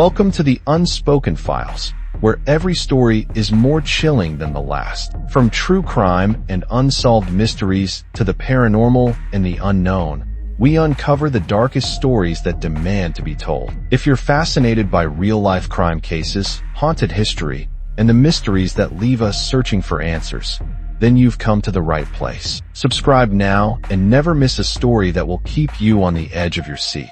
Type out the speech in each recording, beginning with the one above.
Welcome to the Unspoken Files, where every story is more chilling than the last. From true crime and unsolved mysteries to the paranormal and the unknown, we uncover the darkest stories that demand to be told. If you're fascinated by real-life crime cases, haunted history, and the mysteries that leave us searching for answers, then you've come to the right place. Subscribe now and never miss a story that will keep you on the edge of your seat.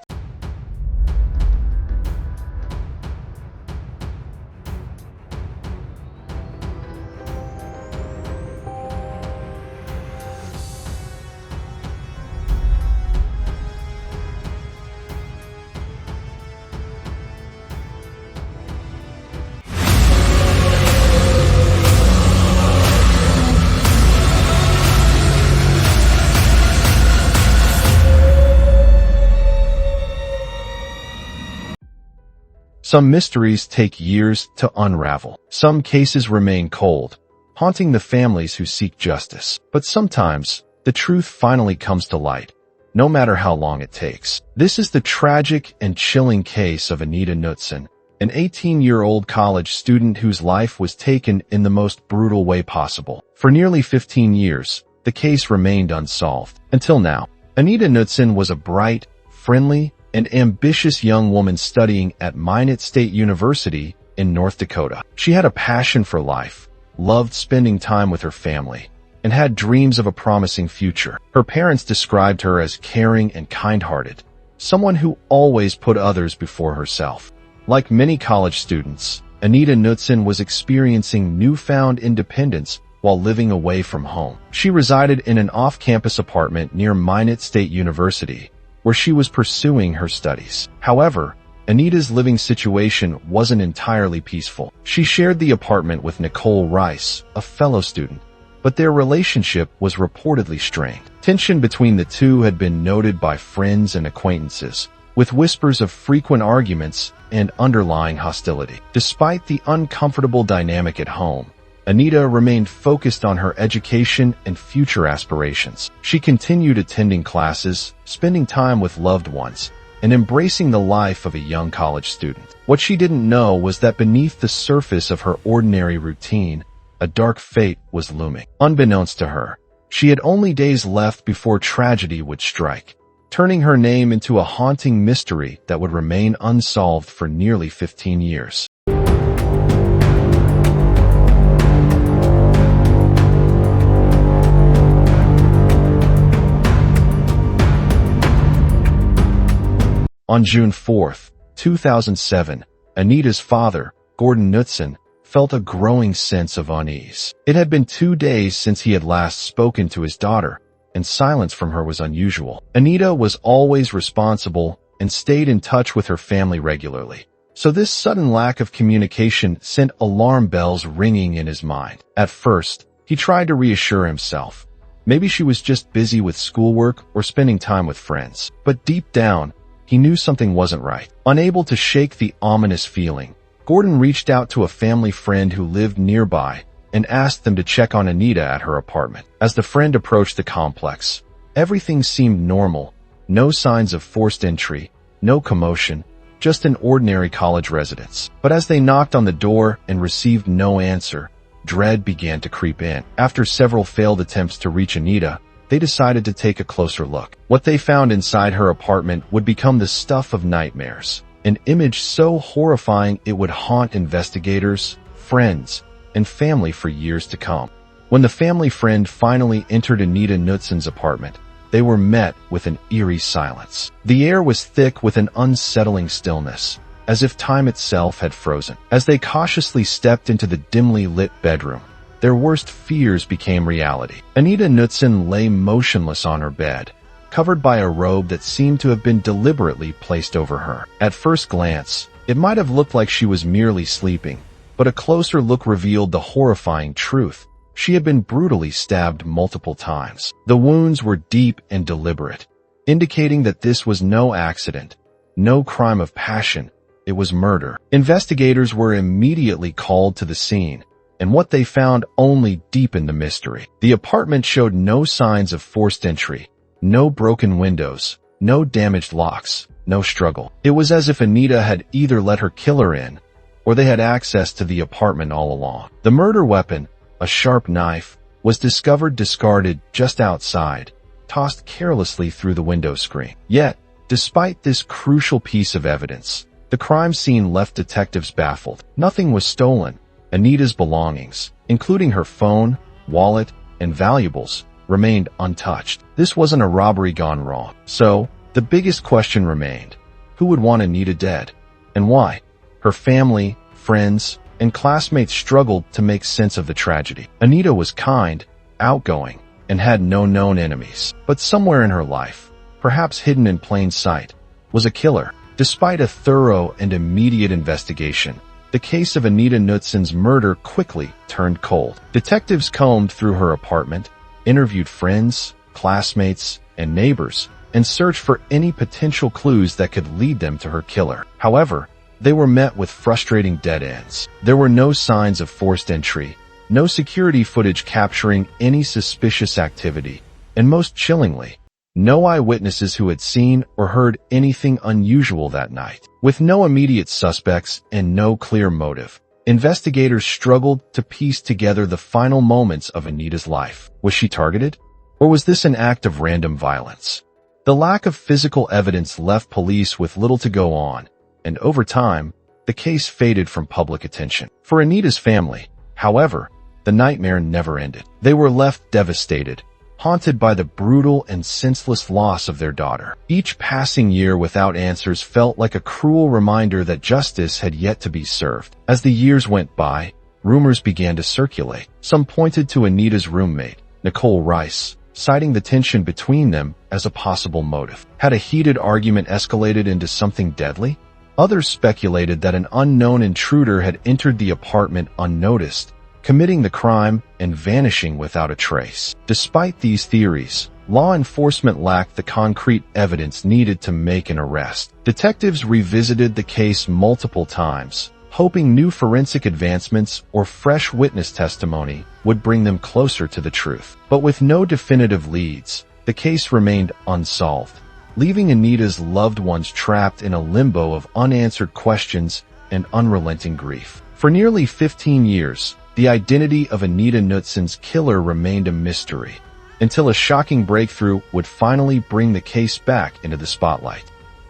Some mysteries take years to unravel. Some cases remain cold, haunting the families who seek justice. But sometimes, the truth finally comes to light, no matter how long it takes. This is the tragic and chilling case of Anita Knutson, an 18-year-old college student whose life was taken in the most brutal way possible. For nearly 15 years, the case remained unsolved. Until now, Anita Knutson was a bright, friendly, and ambitious young woman studying at Minot State University in North Dakota. She had a passion for life, loved spending time with her family, and had dreams of a promising future. Her parents described her as caring and kind-hearted, someone who always put others before herself. Like many college students, Anita Knutson was experiencing newfound independence while living away from home. She resided in an off-campus apartment near Minot State University, where she was pursuing her studies. However, Anita's living situation wasn't entirely peaceful. She shared the apartment with Nichole Rice, a fellow student, but their relationship was reportedly strained. Tension between the two had been noted by friends and acquaintances, with whispers of frequent arguments and underlying hostility. Despite the uncomfortable dynamic at home, Anita remained focused on her education and future aspirations. She continued attending classes, spending time with loved ones, and embracing the life of a young college student. What she didn't know was that beneath the surface of her ordinary routine, a dark fate was looming. Unbeknownst to her, she had only days left before tragedy would strike, turning her name into a haunting mystery that would remain unsolved for nearly 15 years. On June 4, 2007, Anita's father, Gordon Knutson, felt a growing sense of unease. It had been 2 days since he had last spoken to his daughter, and silence from her was unusual. Anita was always responsible and stayed in touch with her family regularly, so this sudden lack of communication sent alarm bells ringing in his mind. At first, he tried to reassure himself. Maybe she was just busy with schoolwork or spending time with friends. But deep down, he knew something wasn't right. Unable to shake the ominous feeling, Gordon reached out to a family friend who lived nearby and asked them to check on Anita at her apartment. As the friend approached the complex, everything seemed normal. No signs of forced entry, no commotion, just an ordinary college residence. But as they knocked on the door and received no answer, dread began to creep in. After several failed attempts to reach Anita, they decided to take a closer look. What they found inside her apartment would become the stuff of nightmares, an image so horrifying it would haunt investigators, friends, and family for years to come. When the family friend finally entered Anita Knutson's apartment, they were met with an eerie silence. The air was thick with an unsettling stillness, as if time itself had frozen. As they cautiously stepped into the dimly lit bedroom, their worst fears became reality. Anita Knutson lay motionless on her bed, covered by a robe that seemed to have been deliberately placed over her. At first glance, it might have looked like she was merely sleeping, but a closer look revealed the horrifying truth. She had been brutally stabbed multiple times. The wounds were deep and deliberate, indicating that this was no accident, no crime of passion. It was murder. Investigators were immediately called to the scene, and what they found only deepened the mystery. The apartment showed no signs of forced entry, no broken windows, no damaged locks, no struggle. It was as if Anita had either let her killer in, or they had access to the apartment all along. The murder weapon, a sharp knife, was discovered discarded just outside, tossed carelessly through the window screen. Yet, despite this crucial piece of evidence, the crime scene left detectives baffled. Nothing was stolen. Anita's belongings, including her phone, wallet, and valuables, remained untouched. This wasn't a robbery gone wrong. So, the biggest question remained: who would want Anita dead? And why? Her family, friends, and classmates struggled to make sense of the tragedy. Anita was kind, outgoing, and had no known enemies. But somewhere in her life, perhaps hidden in plain sight, was a killer. Despite a thorough and immediate investigation, the case of Anita Knutson's murder quickly turned cold. Detectives combed through her apartment, interviewed friends, classmates, and neighbors, and searched for any potential clues that could lead them to her killer. However, they were met with frustrating dead ends. There were no signs of forced entry, no security footage capturing any suspicious activity, and most chillingly, no eyewitnesses who had seen or heard anything unusual that night. With no immediate suspects and no clear motive, investigators struggled to piece together the final moments of Anita's life. Was she targeted? Or was this an act of random violence? The lack of physical evidence left police with little to go on, and over time, the case faded from public attention. For Anita's family, however, the nightmare never ended. They were left devastated, haunted by the brutal and senseless loss of their daughter. Each passing year without answers felt like a cruel reminder that justice had yet to be served. As the years went by, rumors began to circulate. Some pointed to Anita's roommate, Nichole Rice, citing the tension between them as a possible motive. Had a heated argument escalated into something deadly? Others speculated that an unknown intruder had entered the apartment unnoticed, committing the crime and vanishing without a trace. Despite these theories, law enforcement lacked the concrete evidence needed to make an arrest. Detectives revisited the case multiple times, hoping new forensic advancements or fresh witness testimony would bring them closer to the truth. But with no definitive leads, the case remained unsolved, leaving Anita's loved ones trapped in a limbo of unanswered questions and unrelenting grief. For nearly 15 years, the identity of Anita Knutson's killer remained a mystery, until a shocking breakthrough would finally bring the case back into the spotlight.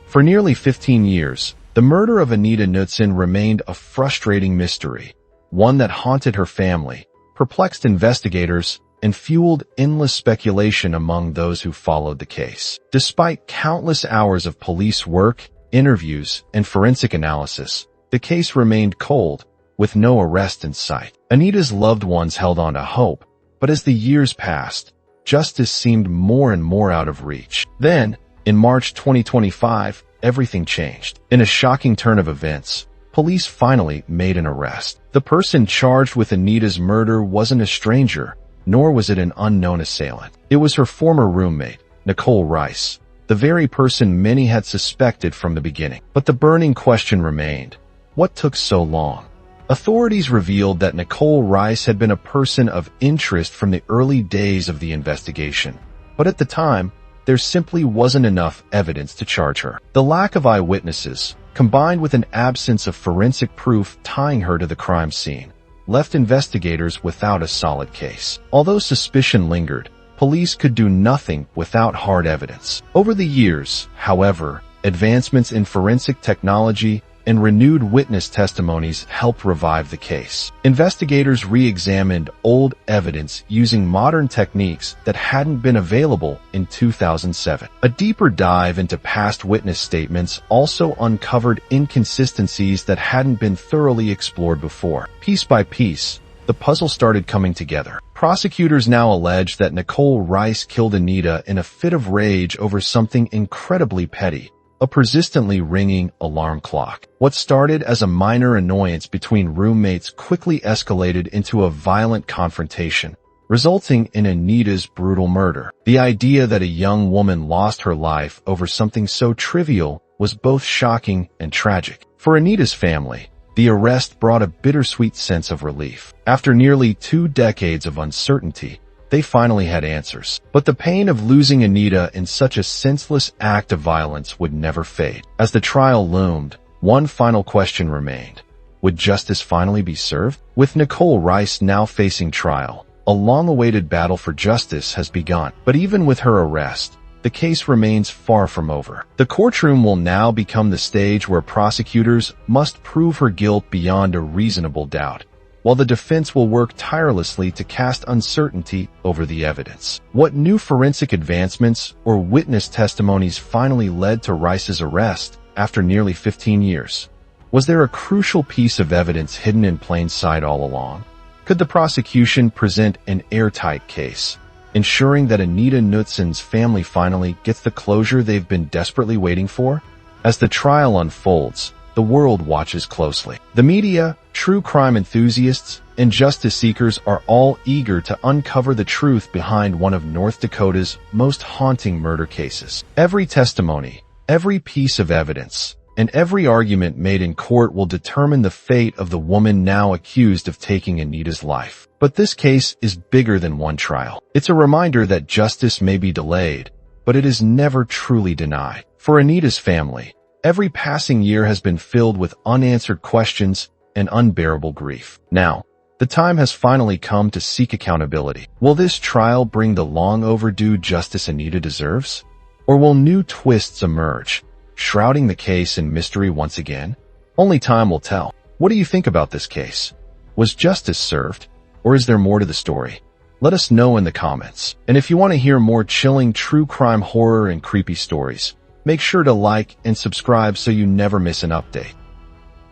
For nearly 15 years, the murder of Anita Knutson remained a frustrating mystery, one that haunted her family, perplexed investigators, and fueled endless speculation among those who followed the case. Despite countless hours of police work, interviews, and forensic analysis, the case remained cold, with no arrest in sight. Anita's loved ones held on to hope, but as the years passed, justice seemed more and more out of reach. Then, in March 2025, everything changed. In a shocking turn of events, police finally made an arrest. The person charged with Anita's murder wasn't a stranger, nor was it an unknown assailant. It was her former roommate, Nichole Rice, the very person many had suspected from the beginning. But the burning question remained: what took so long? Authorities revealed that Nichole Rice had been a person of interest from the early days of the investigation, but at the time, there simply wasn't enough evidence to charge her. The lack of eyewitnesses, combined with an absence of forensic proof tying her to the crime scene, left investigators without a solid case. Although suspicion lingered, police could do nothing without hard evidence. Over the years, however, advancements in forensic technology and renewed witness testimonies helped revive the case. Investigators re-examined old evidence using modern techniques that hadn't been available in 2007. A deeper dive into past witness statements also uncovered inconsistencies that hadn't been thoroughly explored before. Piece by piece, the puzzle started coming together. Prosecutors now allege that Nichole Rice killed Anita in a fit of rage over something incredibly petty: a persistently ringing alarm clock. What started as a minor annoyance between roommates quickly escalated into a violent confrontation, resulting in Anita's brutal murder. The idea that a young woman lost her life over something so trivial was both shocking and tragic. For Anita's family, the arrest brought a bittersweet sense of relief. After nearly 2 decades of uncertainty, They finally had answers. But the pain of losing Anita in such a senseless act of violence would never fade. As the trial loomed, one final question remained. Would justice finally be served? With Nichole Rice now facing trial, a long-awaited battle for justice has begun. But even with her arrest, the case remains far from over. The courtroom will now become the stage where prosecutors must prove her guilt beyond a reasonable doubt, while the defense will work tirelessly to cast uncertainty over the evidence. What new forensic advancements or witness testimonies finally led to Rice's arrest after nearly 15 years? Was there a crucial piece of evidence hidden in plain sight all along? Could the prosecution present an airtight case, ensuring that Anita Knutson's family finally gets the closure they've been desperately waiting for? As the trial unfolds, the world watches closely. The media, true crime enthusiasts, and justice seekers are all eager to uncover the truth behind one of North Dakota's most haunting murder cases. Every testimony, every piece of evidence, and every argument made in court will determine the fate of the woman now accused of taking Anita's life. But this case is bigger than one trial. It's a reminder that justice may be delayed, but it is never truly denied. For Anita's family, every passing year has been filled with unanswered questions and unbearable grief. Now, the time has finally come to seek accountability. Will this trial bring the long-overdue justice Anita deserves? Or will new twists emerge, shrouding the case in mystery once again? Only time will tell. What do you think about this case? Was justice served? Or is there more to the story? Let us know in the comments. And if you want to hear more chilling true crime horror and creepy stories, make sure to like and subscribe so you never miss an update.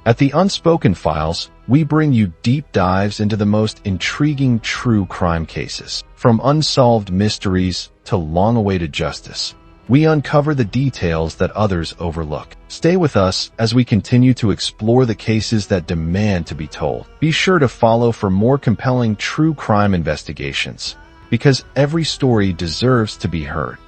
At the Unspoken Files, we bring you deep dives into the most intriguing true crime cases. From unsolved mysteries to long-awaited justice, we uncover the details that others overlook. Stay with us as we continue to explore the cases that demand to be told. Be sure to follow for more compelling true crime investigations, because every story deserves to be heard.